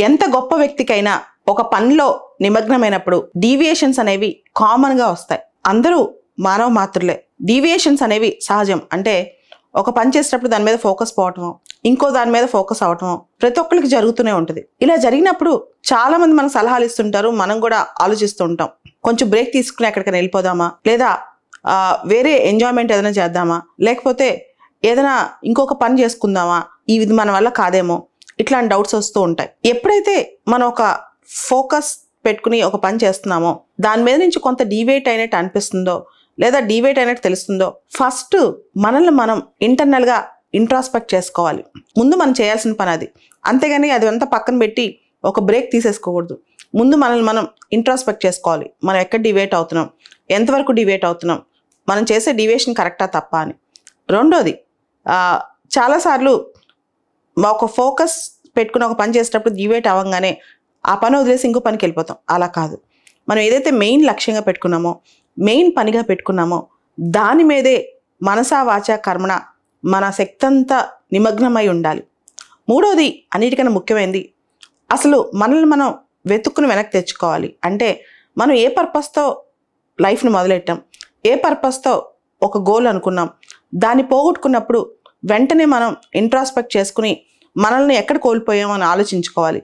ఎంత గొప్ప వ్యక్తికైనా ఒక పనిలో నిమగ్నమైనప్పుడు డీవియేషన్స్ అనేవి కామన్గా వస్తాయి. అందరూ మానవ మాత్రులే. డీవియేషన్స్ అనేవి సహజం. అంటే ఒక పని చేసేటప్పుడు దాని మీద ఫోకస్ పోవటము, ఇంకో దాని మీద ఫోకస్ అవటము ప్రతి ఒక్కరికి జరుగుతూనే ఉంటుంది. ఇలా జరిగినప్పుడు చాలా మంది మనకు సలహాలు ఇస్తుంటారు, మనం కూడా ఆలోచిస్తూ ఉంటాం. కొంచెం బ్రేక్ తీసుకుని ఎక్కడికైనా వెళ్ళిపోదామా, లేదా వేరే ఎంజాయ్మెంట్ ఏదైనా చేద్దామా, లేకపోతే ఏదైనా ఇంకొక పని చేసుకుందామా, ఇది మన వల్ల కాదేమో, ఇట్లాంటి డౌట్స్ వస్తూ ఉంటాయి. ఎప్పుడైతే మనం ఒక ఫోకస్ పెట్టుకుని ఒక పని చేస్తున్నామో దాని మీద నుంచి కొంత డీవేట్ అయినట్టు అనిపిస్తుందో లేదా డీవేట్ అయినట్టు తెలుస్తుందో ఫస్ట్ మనల్ని మనం ఇంటర్నల్గా ఇంట్రాస్పెక్ట్ చేసుకోవాలి. ముందు మనం చేయాల్సిన పని అది. అంతేగాని అది అంతా పక్కన పెట్టి ఒక బ్రేక్ తీసేసుకోకూడదు. ముందు మనల్ని మనం ఇంట్రాస్పెక్ట్ చేసుకోవాలి. మనం ఎక్కడ డివేట్ అవుతున్నాం, ఎంతవరకు డివేట్ అవుతున్నాం, మనం చేసే డివేషన్ కరెక్టా తప్పా అని. రెండోది, చాలాసార్లు ఒక ఫోకస్ పెట్టుకుని ఒక పని చేసేటప్పుడు డివేట్ అవ్వగానే ఆ పని వదిలేసి ఇంకో పనికి వెళ్ళిపోతాం. అలా కాదు. మనం ఏదైతే మెయిన్ లక్ష్యంగా పెట్టుకున్నామో, మెయిన్ పనిగా పెట్టుకున్నామో దాని మీదే మనసా వాచా కర్మణ మన శక్తి అంతా నిమగ్నమై ఉండాలి. మూడోది, అన్నిటికన్నా ముఖ్యమైనది, అసలు మనల్ని మనం వెతుక్కుని వెనక్కి తెచ్చుకోవాలి. అంటే మనం ఏ పర్పస్తో లైఫ్ని మొదలెట్టాం, ఏ పర్పస్తో ఒక గోల్ అనుకున్నాం, దాన్ని పోగొట్టుకున్నప్పుడు వెంటనే మనం ఇంట్రాస్పెక్ట్ చేసుకుని మనల్ని ఎక్కడ కోల్పోయామని ఆలోచించుకోవాలి.